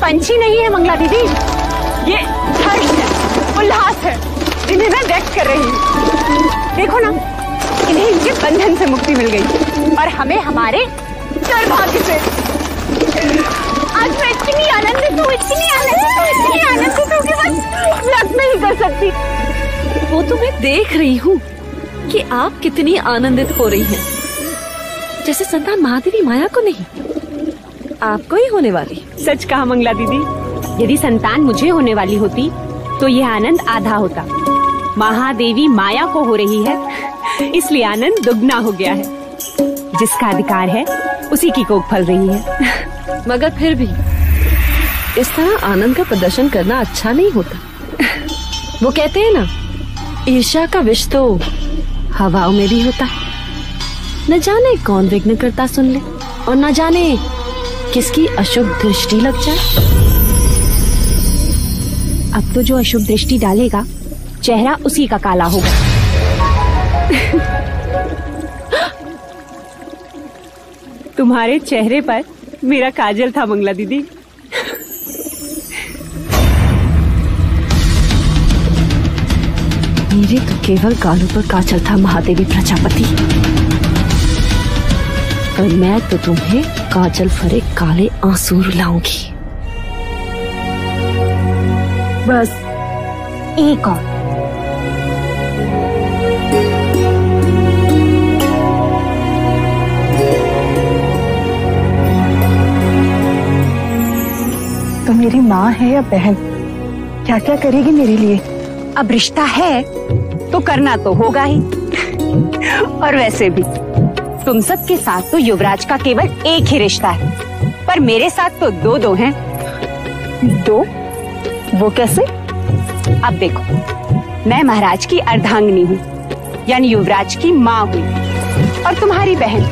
पंछी नहीं है मंगला दीदी, ये हर्ष है, उल्लास है, जिन्हें मैं व्यक्त कर रही हूँ। देखो ना, इन्हें इनके बंधन से मुक्ति मिल गई और हमें हमारे दुर्भाग्य से। आज मैं इतनी आनंदित हूँ, इतनी आनंदित हूँ कि बस व्यक्त नहीं कर सकती। वो तो मैं देख रही हूँ कि आप कितनी आनंदित हो रही हैं। जैसे संतान महादेवी माया को नहीं, आपको ही होने वाली। सच कहा मंगला दीदी, यदि संतान मुझे होने वाली होती तो यह आनंद आधा होता। महादेवी माया को हो रही है, इसलिए आनंद दुगना हो गया है। जिसका अधिकार है उसी की कोख फल रही है। मगर फिर भी इस तरह आनंद का प्रदर्शन करना अच्छा नहीं होता। वो कहते हैं ना, ईर्ष्या का विष तो हवाओं में भी होता है। न जाने कौन विघ्न करता सुन ले और न जाने किसकी अशुभ दृष्टि लग जाए। अब तो जो अशुभ दृष्टि डालेगा चेहरा उसी का काला होगा। तुम्हारे चेहरे पर मेरा काजल था मंगला दीदी। मेरे तो केवल गालों पर काजल था महादेवी प्रजापति, पर मैं तो तुम्हें काजल भरे काले आंसू रुलाऊंगी। बस एक और। तो मेरी माँ है या बहन, क्या क्या करेगी मेरे लिए। अब रिश्ता है तो करना तो होगा ही। और वैसे भी तुम सबके साथ तो युवराज का केवल एक ही रिश्ता है, पर मेरे साथ तो दो दो हैं। दो? वो कैसे? अब देखो, मैं महाराज की अर्धांगिनी हूँ, यानी युवराज की माँ हुई, और तुम्हारी बहन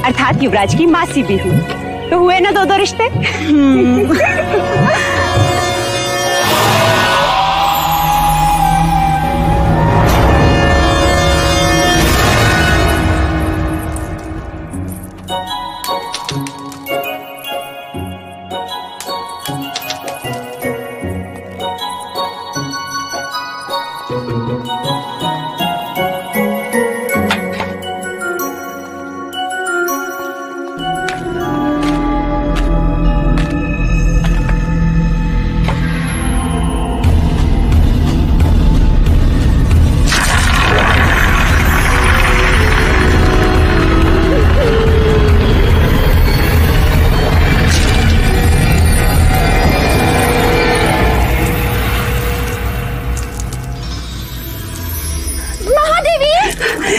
अर्थात युवराज की मासी भी हुई। तो हुए ना दो दो रिश्ते।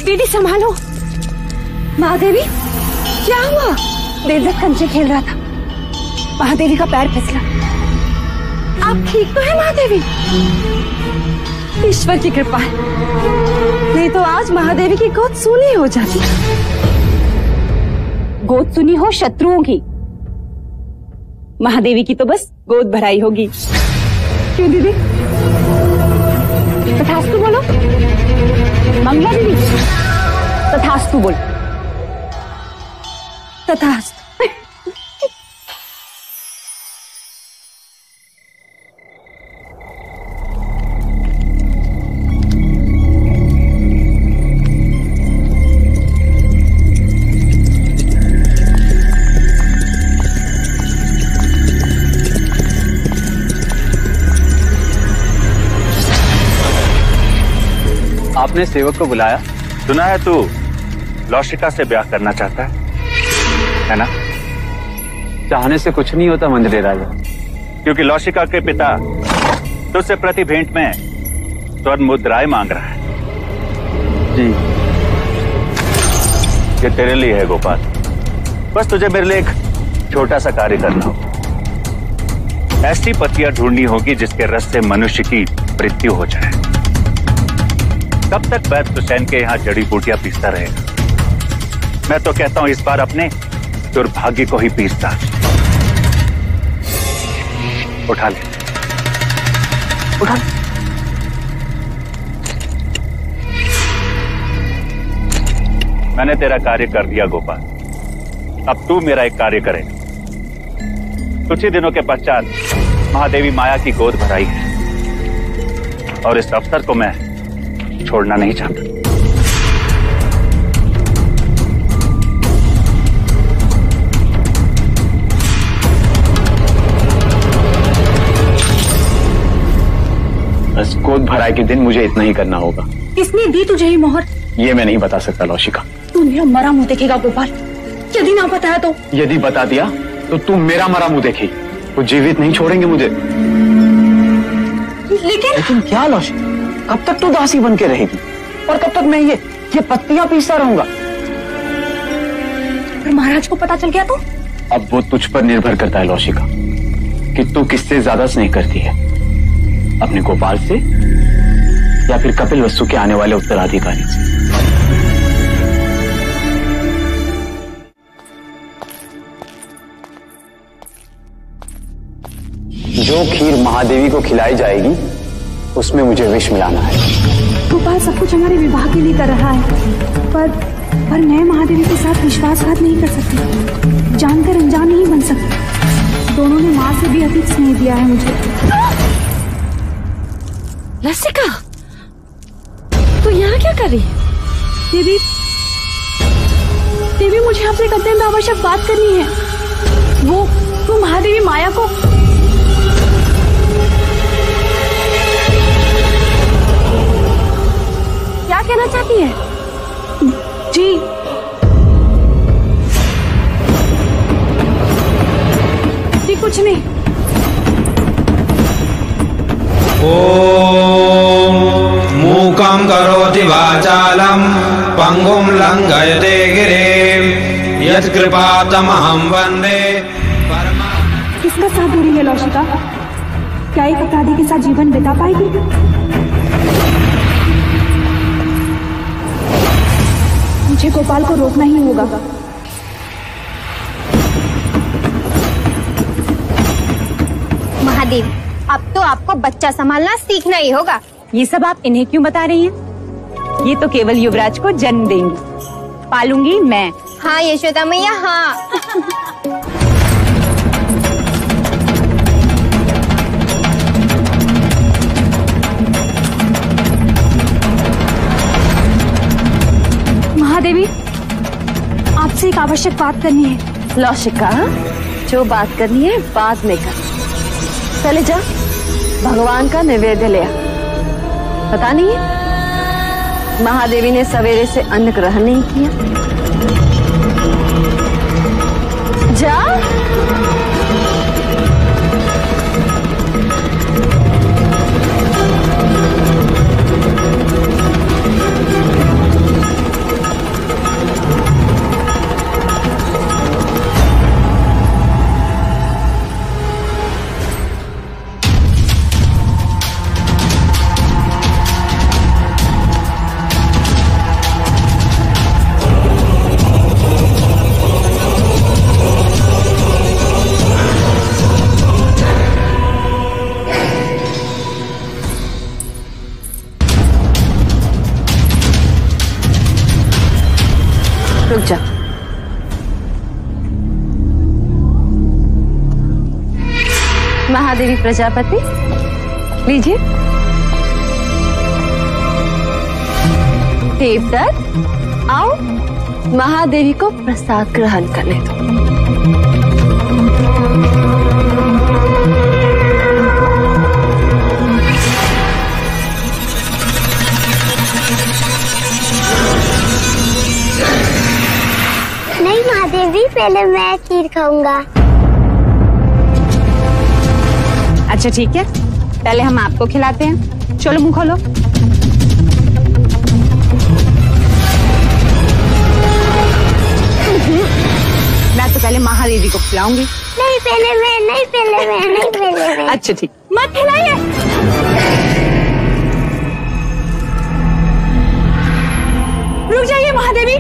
दीदी संभालो। महादेवी, क्या हुआ? देवदत्त कंचे खेल रहा था, महादेवी का पैर फिसला। आप ठीक तो है महादेवी? ईश्वर की कृपा है, नहीं तो आज महादेवी की गोद सूनी हो जाती। गोद सुनी हो शत्रुओं की, महादेवी की तो बस गोद भराई होगी। क्यों दीदी? तथास्तु बोलो मंगला दीदी, तथास्तु बोल। तथास्तु। आपने सेवक को बुलाया? सुना है तू लौशिका से ब्याह करना चाहता है ना? चाहने से कुछ नहीं होता मंजरे राजा, क्योंकि लौशिका के पिता तुझसे प्रति भेंट में स्वर्ण मुद्राएं मांग रहा है। जी। ये तेरे लिए है गोपाल, बस तुझे मेरे लिए एक छोटा सा कार्य करना होगा। ऐसी पतियां ढूंढनी होगी जिसके रस से मनुष्य की मृत्यु हो जाए। कब तक वैद्य हुसैन के यहाँ जड़ी बूटियां पीसता रहेगा? मैं तो कहता हूं इस बार अपने दुर्भाग्य को ही पीसता। उठा ले, उठा ले। मैंने तेरा कार्य कर दिया गोपाल, अब तू मेरा एक कार्य करेगा। कुछ ही दिनों के पश्चात महादेवी माया की गोद भराई है और इस अवसर को मैं छोड़ना नहीं चाहता। बस गोद भराई के दिन मुझे इतना ही करना होगा। किसने दी तुझे ये मोहर? ये मैं नहीं बता सकता लौशिका। तू मेरा मरा मुंह देखेगा गोपाल, यदि ना बताया तो? यदि बता दिया तो तुम मेरा मरा मुंह देखेगी, वो जीवित नहीं छोड़ेंगे मुझे। लेकिन क्या लौशिका, कब तक तू दासी बन के रहेगी और कब तक मैं ये पत्तियां पीसता रहूंगा? और महाराज को पता चल गया तो? अब वो तुझ पर निर्भर करता है लौशिका कि तू किससे ज्यादा स्नेह करती है, अपने गोपाल से या फिर कपिल वस्तु के आने वाले उत्तराधिकारी से। जो खीर महादेवी को खिलाई जाएगी उसमें मुझे विष मिलाना है। गोपाल सब कुछ हमारे विवाह के लिए कर रहा है, पर मैं महादेवी के साथ विश्वासघात नहीं कर सकती, जानकर अनजान नहीं बन सकती। दोनों ने माँ से भी अधिक स्नेह दिया है मुझे। लसिका, तू यहाँ क्या कर रही है? देवी मुझे आपसे एक अत्यंत आवश्यक बात करनी है। वो महादेवी माया को क्या कहना चाहती है? जी कुछ नहीं। ओम मूकं करोति वाचालं पंगुं लंघयते गिरिं यत्कृपातमहं वन्दे परमा। किसका साथ दे रही है लौशिका? क्या एक अपराधी के साथ जीवन बिता पाएगी? मुझे गोपाल को रोकना ही होगा। महादेव, अब तो आपको बच्चा संभालना सीखना ही होगा। ये सब आप इन्हें क्यों बता रही हैं? ये तो केवल युवराज को जन्म देंगी, पालूंगी मैं। हाँ यशोदा मैया, हाँ। महादेवी, आपसे एक आवश्यक बात करनी है। लौशिका, जो बात करनी है बाद में कर। चले जा, भगवान का नैवेद्य ले आ। पता नहीं है महादेवी ने सवेरे से अन्न ग्रहण नहीं किया। जा। रुक जा। महादेवी प्रजापति, लीजिए। देवदत्त, आओ महादेवी को प्रसाद ग्रहण करने दो। नहीं महादेवी, पहले मैं खीर खाऊंगा। अच्छा ठीक है, पहले हम आपको खिलाते हैं। चलो मुंह खोलो। मैं तो पहले महादेवी को खिलाऊंगी। नहीं पहले मैं, नहीं पहले मैं, नहीं पहले मैं। अच्छा ठीक, मत खिलाइए। रुक जाइए महादेवी।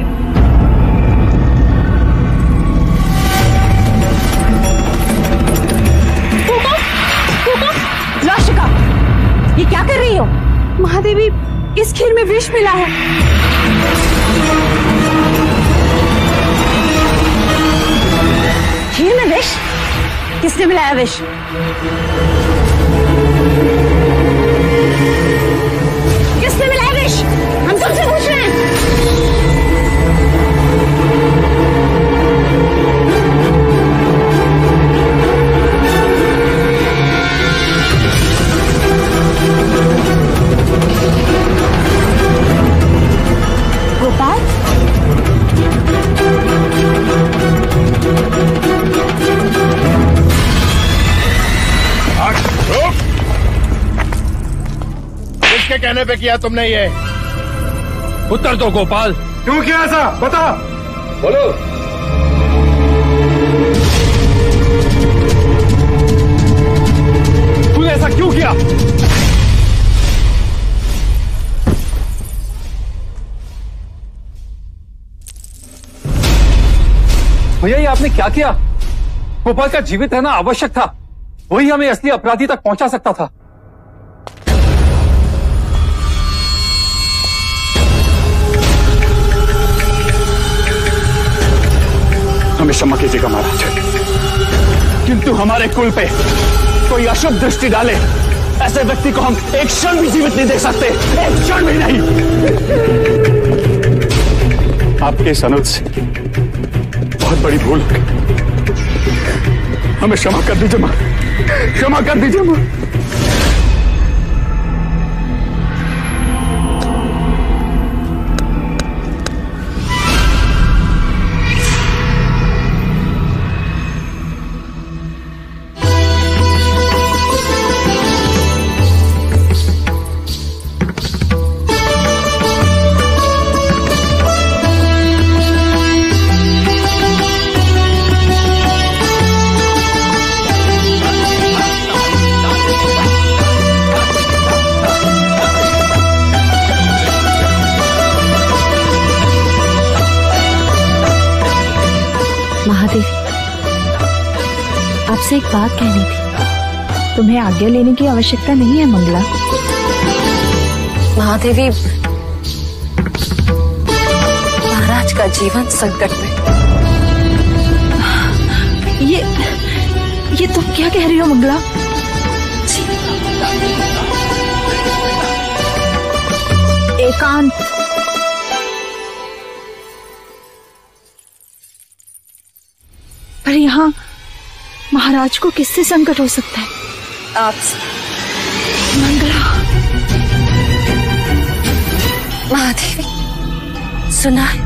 लौशिका, ये क्या कर रही हो? महादेवी, इस खीर में विष मिला है। खीर में विष? किसने मिलाया विष? किसने मिलाया विष? हम तुमसे पूछ रहे हैं। गोपाल, किसके कहने पे किया तुमने ये? उत्तर दो गोपाल, क्यों किया ऐसा? बता, बोलो। तूने ऐसा क्यों किया? भैया, ये आपने क्या किया? गोपाल का जीवित रहना आवश्यक था, वही हमें असली अपराधी तक पहुंचा सकता था। हमें क्षमा कीजिएगा महाराज, किंतु हमारे कुल पे कोई अशुभ दृष्टि डाले ऐसे व्यक्ति को हम एक क्षण भी जीवित नहीं देख सकते, एक क्षण भी नहीं। आपके इस अनुरोध से बहुत बड़ी भूल हो गई, हमें क्षमा कर दीजिए मां, क्षमा कर दीजिए मां। आपसे एक बात कहनी थी। तुम्हें आज्ञा लेने की आवश्यकता नहीं है मंगला। महादेवी, महाराज का जीवन संकट में। ये तुम क्या कह रही हो मंगला? एकांत, पर यहाँ महाराज को किससे संकट हो सकता है? आपसे। मंगला। महादेवी, सुना है,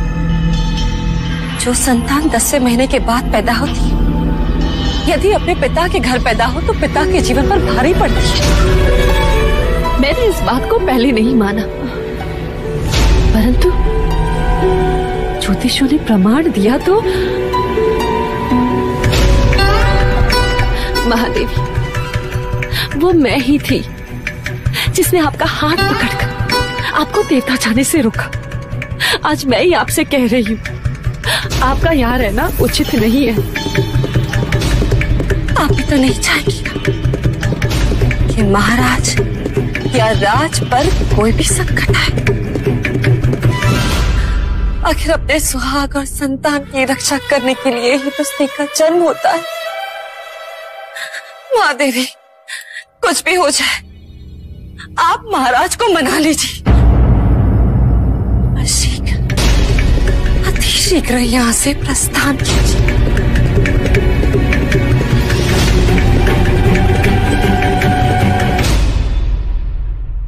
जो संतान 10वें महीने के बाद पैदा होती है, यदि अपने पिता के घर पैदा हो तो पिता के जीवन पर भारी पड़ती है। मैंने इस बात को पहले नहीं माना, परंतु ज्योतिषों ने प्रमाण दिया तो महादेवी, वो मैं ही थी जिसने आपका हाथ पकड़कर आपको देवता जाने से रोका। आज मैं ही आपसे कह रही हूँ, आपका यहाँ रहना उचित नहीं है। आप भी तो नहीं चाहेंगी कि महाराज या राज पर कोई भी संकट आए। आखिर अपने सुहाग और संतान की रक्षा करने के लिए ही तो स्त्री का जन्म होता है। महादेवी, कुछ भी हो जाए, आप महाराज को मना लीजिए। शीघ्र, अति शीघ्र यहाँ से प्रस्थान कीजिए।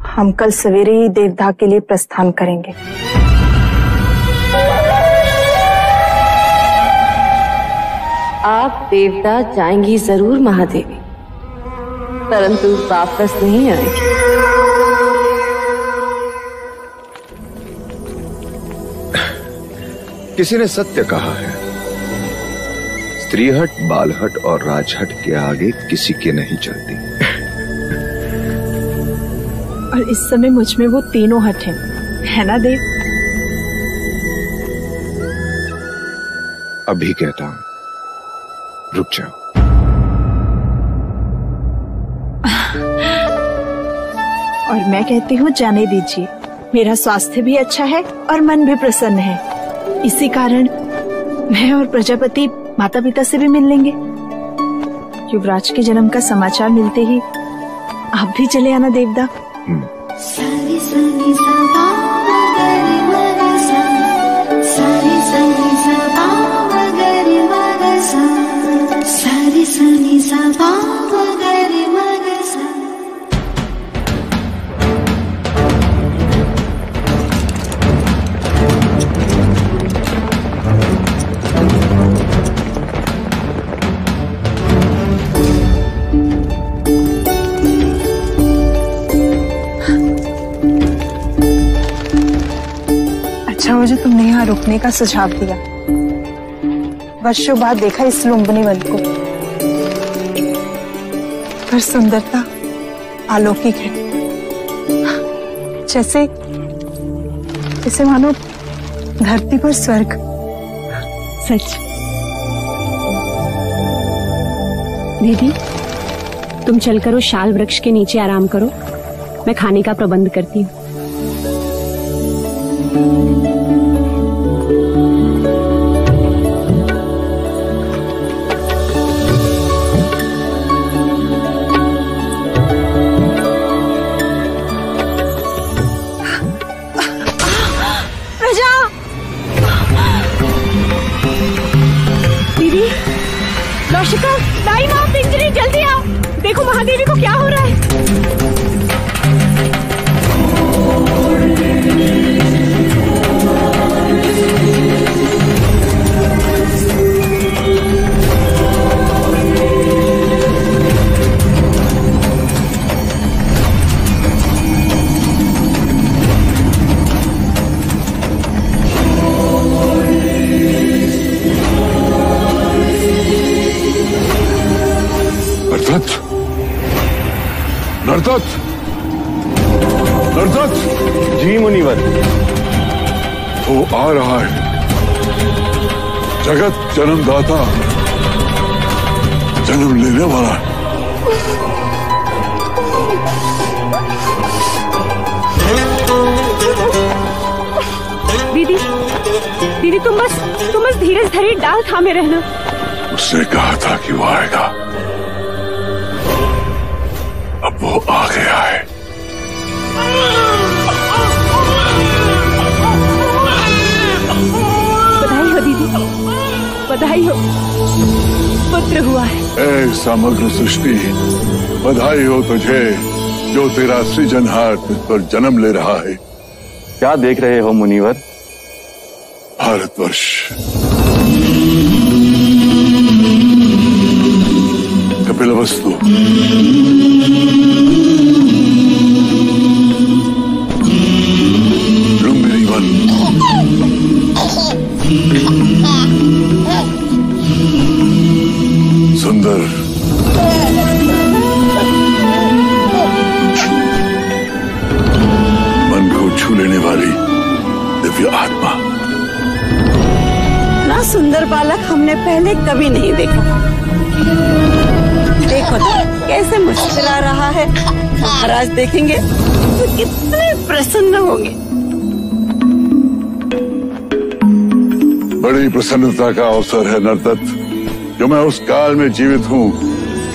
हम कल सवेरे ही देवदाह के लिए प्रस्थान करेंगे। आप देवदाह जाएंगी जरूर महादेवी, परंतु वापस नहीं आएगी। किसी ने सत्य कहा है, स्त्रीहट, बालहट और राजहट के आगे किसी के नहीं चलती। और इस समय मुझ में वो तीनों हट हैं, है ना देव? अभी कहता हूं, रुक जाओ। और मैं कहती हूँ जाने दीजिए, मेरा स्वास्थ्य भी अच्छा है और मन भी प्रसन्न है। इसी कारण मैं और प्रजापति माता पिता से भी मिल लेंगे, युवराज के जन्म का समाचार मिलते ही आप भी चले आना देवदा। मुझे तुमने यहाँ रुकने का सुझाव दिया। वर्षों बाद देखा इस लुम्बिनी वन को, पर सुंदरता अलौकिक है, जैसे जैसे मानो धरती पर स्वर्ग। सच। दीदी, तुम चलकर उस शाल वृक्ष के नीचे आराम करो, मैं खाने का प्रबंध करती हूँ। दाई माँ, पिंजरी, जल्दी आओ, देखो महादेवी को क्या हो रहा है। नर्तत, नर्तत। जी मुनिवर। वो आ रहा है, जगत जन्मदाता, जन्म लेने वाला है। दीदी, दीदी तुम बस धीरज धरे डाल थामे रहना। उसने कहा था कि वो आएगा, अब वो आ गया है। बधाई हो दीदी, बधाई हो, पुत्र हुआ है। ऐ समग्र सृष्टि, बधाई हो तुझे जो तेरा सृजनहार तुझ पर जन्म ले रहा है। क्या देख रहे हो मुनिवर? भारतवर्ष। कपिलवस्तु, लुम्बिनी वन, सुंदर, मन को छू लेने वाली दिव्य आत्मा। ना सुंदर बालक हमने पहले कभी नहीं देखा। देखो तो कैसे मुस्कुरा रहा है। महाराज देखेंगे तो कितने प्रसन्न होंगे। बड़ी प्रसन्नता का अवसर है नर्तत, जो मैं उस काल में जीवित हूँ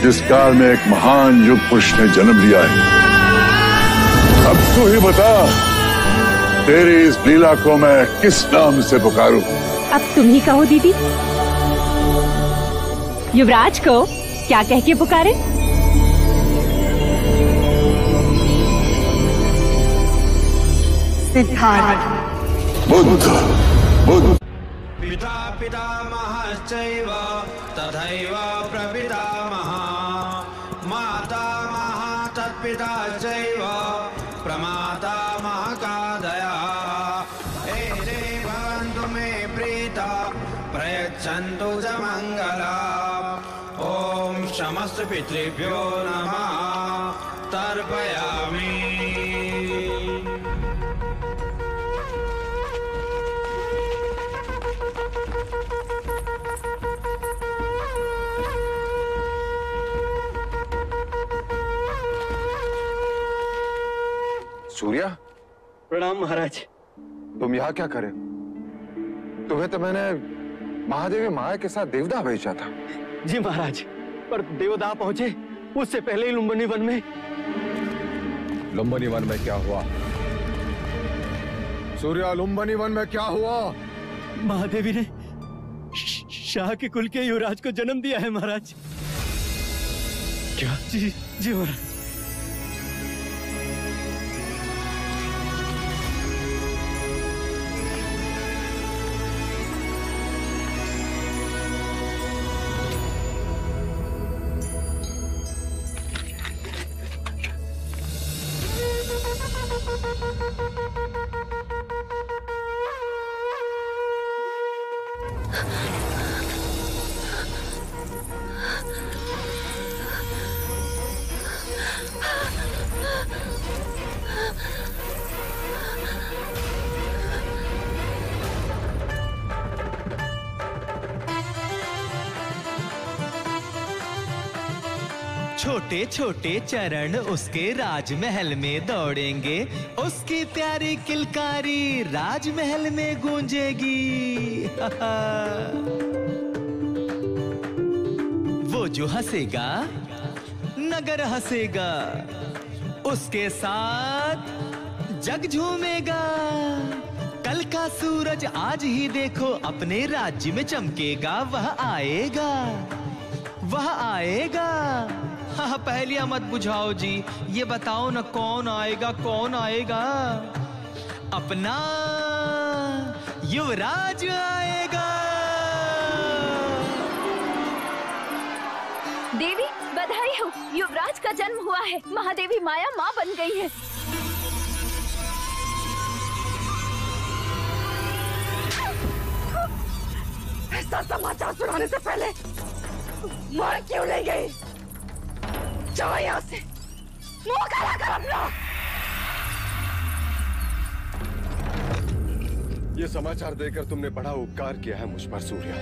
जिस काल में एक महान युग पुरुष ने जन्म लिया है। अब तू ही बता, तेरी इस लीला को मैं किस नाम से पुकारूं? अब तुम ही कहो दीदी। युवराज को क्या कह के पुकारे? सिद्धार्थ। बुद्ध, बुद्ध। पिता पितामहश्चैव तथैव प्रपितामहः, मातामहः तत्पिता चैव प्रमातामहकादयः। एते भवन्तु मे प्रीता प्रयच्छन्तु च मङ्गलम्। ॐ समस्त पितृभ्यो नमः तर्पयामि। सूर्या, प्रणाम महाराज। तुम यहाँ क्या करे? तुम्हें तो मैंने महादेवी माया के साथ देवदा भेजा था। जी महाराज, पर देवदाह पहुंचे उससे पहले ही लुम्बिनी वन में। लुम्बिनी वन में क्या हुआ? सूर्या, लुम्बिनी वन में क्या हुआ? महादेवी ने शाह के कुल के युवराज को जन्म दिया है महाराज। क्या? जी जी महाराज। छोटे छोटे चरण उसके राजमहल में दौड़ेंगे, उसकी प्यारी किलकारी राजमहल में गूंजेगी। वो जो हंसेगा नगर हंसेगा, उसके साथ जग झूमेगा। कल का सूरज आज ही देखो अपने राज्य में चमकेगा। वह आएगा, वह आएगा। हाँ, पहलिया मत बुझाओ जी, ये बताओ ना कौन आएगा, कौन आएगा? अपना युवराज आएगा। देवी बधाई हो, युवराज का जन्म हुआ है। महादेवी माया माँ बन गई है। ऐसा समाचार सुनाने से पहले मार क्यों नहीं गई? जाओ यहाँ से, मुंह काला कर अपना। ये समाचार देकर तुमने बड़ा उपकार किया है मुझ पर सूर्या।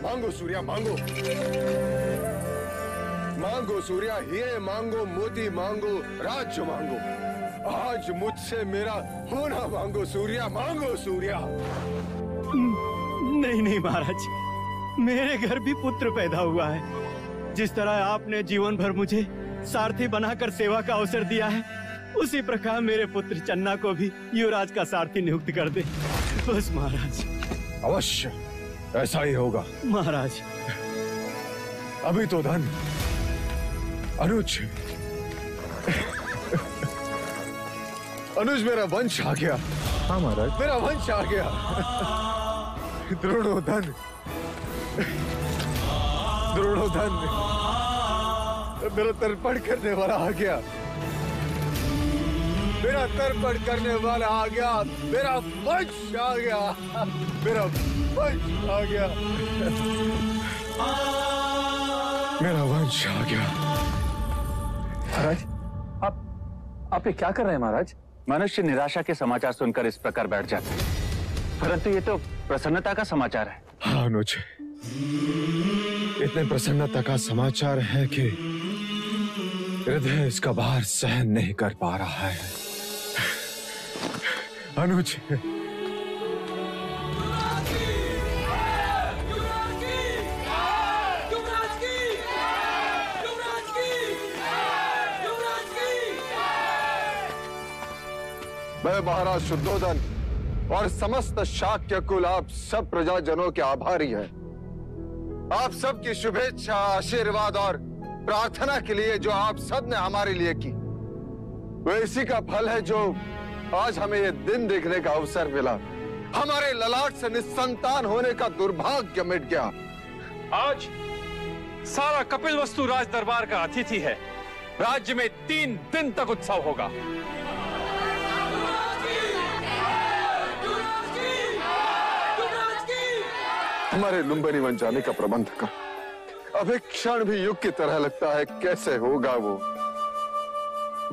मांगो सूर्या, मांगो मांगो सूर्या, हीरे मांगो, मोती मांगो, राज्य मांगो। आज मुझसे मेरा होना मांगो सूर्या, मांगो सूर्या। नहीं नहीं महाराज, मेरे घर भी पुत्र पैदा हुआ है। जिस तरह आपने जीवन भर मुझे सारथी बनाकर सेवा का अवसर दिया है, उसी प्रकार मेरे पुत्र चन्ना को भी युवराज का सारथी नियुक्त कर दे बस महाराज। अवश्य ऐसा ही होगा महाराज। अभी तो धन अनुज अनुज मेरा वंश आ गया। हाँ महाराज, मेरा वंश आ गया। द्रोणोधन, द्रोणोधन मेरा तर्पण करने वाला आ गया। मेरा तर्पण करने वाला आ गया। मेरा वंश आ गया। मेरा वंश आ गया। मेरा वंश आ गया। महाराज, आप ये क्या कर रहे हैं महाराज? मनुष्य निराशा के समाचार सुनकर इस प्रकार बैठ जाता है, परंतु ये तो प्रसन्नता का समाचार है। हाँ अनुज, इतने प्रसन्नता का समाचार है कि हृदय इसका भार सहन नहीं कर पा रहा है। अनुज, मैं महाराज शुद्धोधन और समस्त शाक्य कुल आप सब प्रजाजनों के आभारी हैं। आप सबकी शुभेच्छा, आशीर्वाद और प्रार्थना के लिए जो आप सब ने हमारे लिए की, वो इसी का फल है जो आज हमें ये दिन देखने का अवसर मिला। हमारे ललाट से निस्संतान होने का दुर्भाग्य मिट गया। आज सारा कपिलवस्तु राज दरबार का अतिथि है। राज्य में 3 दिन तक उत्सव होगा। हमारे लुम्बिनी वन जाने का प्रबंध कर। अब एक क्षण भी युग की तरह लगता है। कैसे होगा वो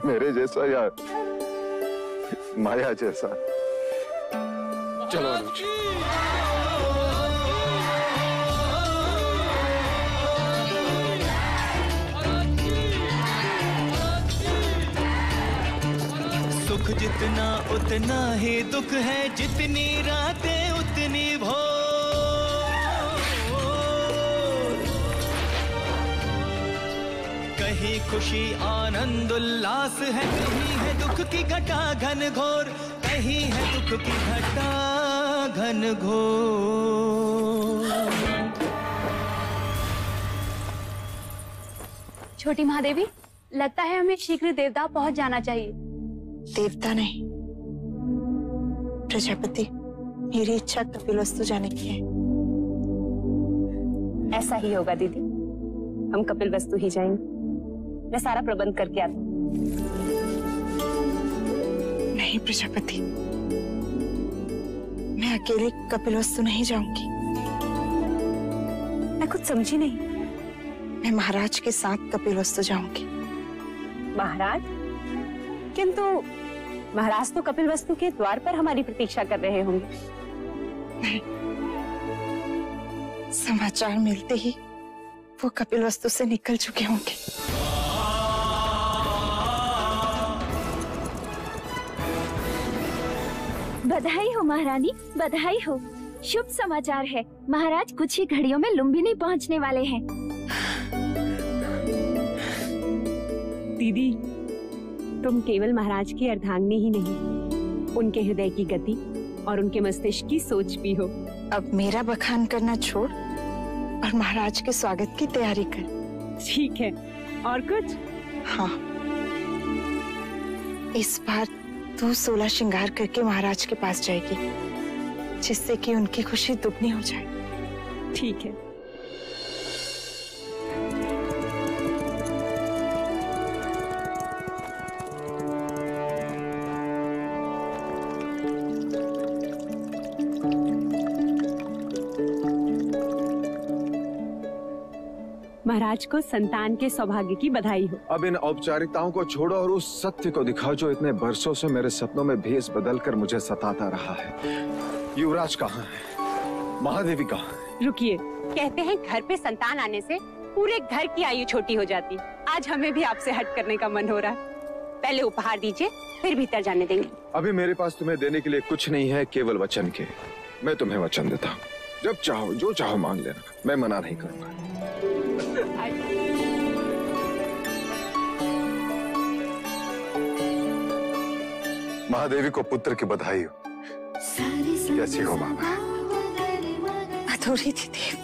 मेरे जैसा या माया जैसा? चलो अनुज। सुख जितना उतना ही दुख है, जितनी रातें उतनी भोर। कहीं खुशी आनंद उल्लास है, कहीं है दुख की घटा घन घोर, कहीं है दुख की घटा घन घोर। छोटी महादेवी, लगता है हमें शीघ्र देवता पहुंच जाना चाहिए। देवता नहीं प्रजापति, मेरी इच्छा कपिलवस्तु जाने की है। ऐसा ही होगा दीदी, हम कपिलवस्तु ही जाएंगे। मैं सारा प्रबंध करके आती हूँ। नहीं प्रजापति, मैं अकेले कपिलवस्तु नहीं जाऊंगी। मैं कुछ समझी नहीं। मैं महाराज के साथ कपिलवस्तु जाऊंगी। महाराज? किंतु महाराज तो कपिलवस्तु के द्वार पर हमारी प्रतीक्षा कर रहे होंगे। नहीं, समाचार मिलते ही वो कपिलवस्तु से निकल चुके होंगे। बधाई हो महारानी, बधाई हो। शुभ समाचार है, महाराज कुछ ही घड़ियों में लुम्बिनी पहुंचने वाले हैं। दीदी, तुम केवल महाराज की अर्धांगिनी ही नहीं, उनके हृदय की गति और उनके मस्तिष्क की सोच भी हो। अब मेरा बखान करना छोड़ और महाराज के स्वागत की तैयारी कर। ठीक है, और कुछ? हाँ, इस बार तू 16 श्रृंगार करके महाराज के पास जाएगी, जिससे कि उनकी खुशी दुगनी हो जाए। ठीक है। महाराज को संतान के सौभाग्य की बधाई हो। अब इन औपचारिकताओं को छोड़ो और उस सत्य को दिखाओ जो इतने बरसों से मेरे सपनों में भेष बदलकर मुझे सताता रहा है। युवराज कहाँ है? महादेवी कहाँ है? रुकिए, कहते हैं घर पे संतान आने से पूरे घर की आयु छोटी हो जाती। आज हमें भी आपसे हट करने का मन हो रहा है। पहले उपहार दीजिए, फिर भीतर जाने देंगे। अभी मेरे पास तुम्हें देने के लिए कुछ नहीं है, केवल वचन के। मैं तुम्हें वचन देता हूँ, जब चाहो जो चाहो मांग लेना, मैं मना नहीं करूँगा। महादेवी को पुत्र की बधाई हो। कैसी हो मामा? अधूरी थी देव,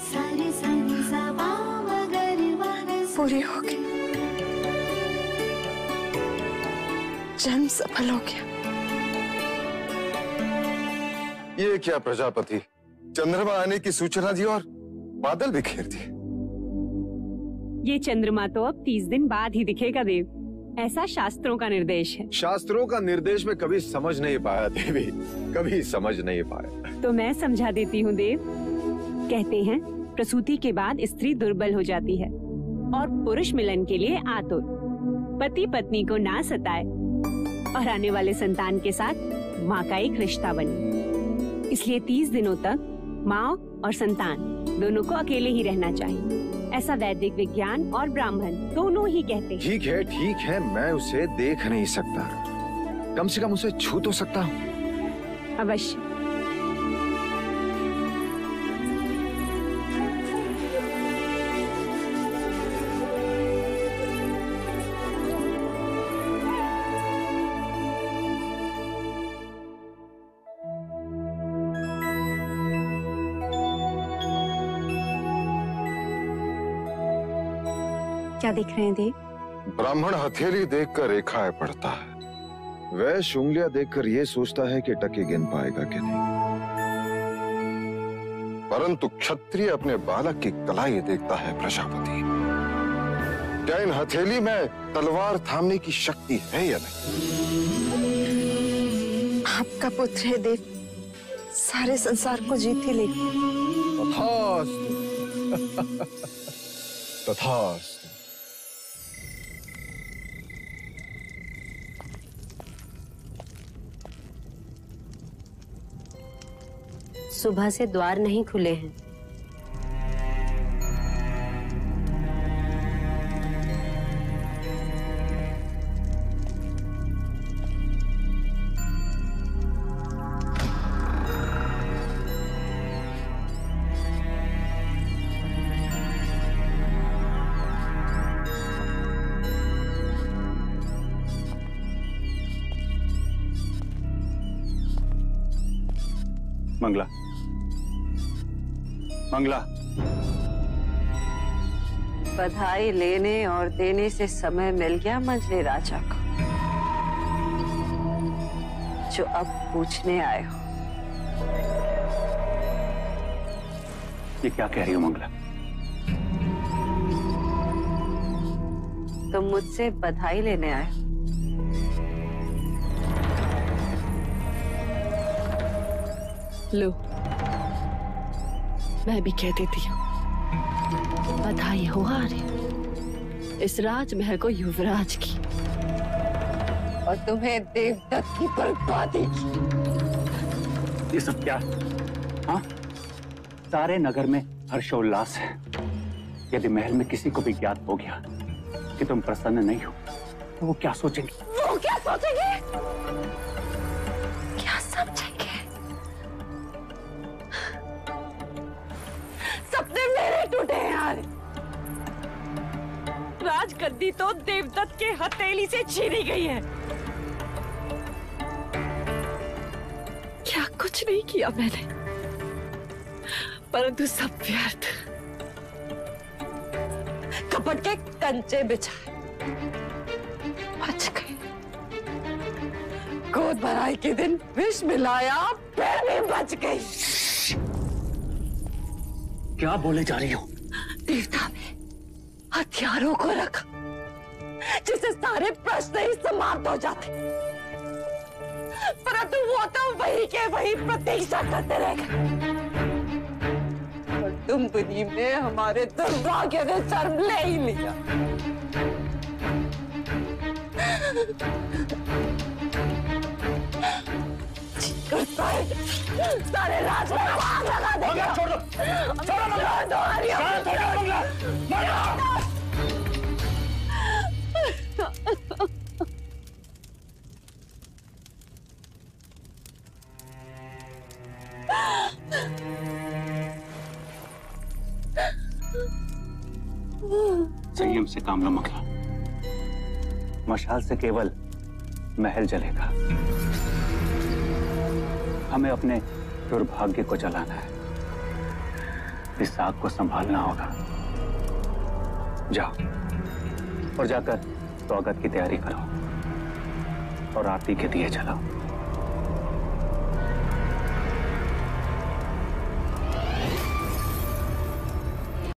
पूरी हो गई। जन्म सफल हो गया। ये क्या प्रजापति, चंद्रमा आने की सूचना दी और बादल भी घेर दिए। ये चंद्रमा तो अब 30 दिन बाद ही दिखेगा देव, ऐसा शास्त्रों का निर्देश है। शास्त्रों का निर्देश में कभी समझ नहीं पाया देवी, कभी समझ नहीं पाया। तो मैं समझा देती हूँ देव। कहते हैं प्रसूति के बाद स्त्री दुर्बल हो जाती है और पुरुष मिलन के लिए आतुर। पति पत्नी को ना सताए और आने वाले संतान के साथ माँ का एक रिश्ता बने। इसलिए 30 दिनों तक माँ और संतान दोनों को अकेले ही रहना चाहिए। ऐसा वैदिक विज्ञान और ब्राह्मण दोनों ही कहते हैं। ठीक है, मैं उसे देख नहीं सकता, कम से कम उसे छू तो सकता हूँ। अवश्य। क्या देख रहे हैं देव? ब्राह्मण हथेली देखकर रेखाएं पढ़ता है, वैश्य उंगलियां देखकर ये सोचता है कि टके गिन पाएगा कि नहीं। परंतु क्षत्रिय अपने बालक की कलाई देखता है प्रजापति। क्या इन हथेली में तलवार थामने की शक्ति है या नहीं? आपका पुत्र है देव, सारे संसार को जीत ही लेगा। तथास्तु। तथास्तु। सुबह से द्वार नहीं खुले हैं। मंगला, मंगला, बधाई लेने और देने से समय मिल गया मंझले राजा को, जो अब पूछने आए हो। ये क्या कह रही हो मंगला? तुम मुझसे बधाई लेने आए हो? लो, मैं भी कह देती हूँ, बधाई हो आर्य इस राजमहल को युवराज की, और तुम्हें देवदत्त की बर्बादी की। ये सब क्या? हाँ, सारे नगर में हर्षोल्लास है। यदि महल में किसी को भी ज्ञात हो गया कि तुम प्रसन्न नहीं हो, तो वो क्या सोचेंगे? वो क्या सोचेंगे? क्या समझेंगे? सपने मेरे टूटे हैं यार। राजगद्दी तो देवदत्त के हथेली से छीनी गई है। क्या कुछ नहीं किया मैंने, परंतु सब व्यर्थ। कपट के कंचे बिछाए, बच गए। गोद भराई के दिन विष मिलाया, फिर भी बच गई। क्या बोले जा रही हो? देवता में हथियारों को रखा, जिससे सारे प्रश्न ही समाप्त हो जाते, परंतु वो तो वही के वही प्रतीक्षा करते रह गए। और तुम दुनिया में हमारे दुर्भाग्य ने जन्म ले ही लिया। करता है सारे राज में आग लगा देगा। छोड़ दो, छोड़ दो। संयम से काम लो मंगला। मशाल से केवल महल जलेगा, हमें अपने दुर्भाग्य को जलाना है। इस आग को संभालना होगा। जाओ और जाकर स्वागत की तैयारी करो और आरती के दिए जलाओ।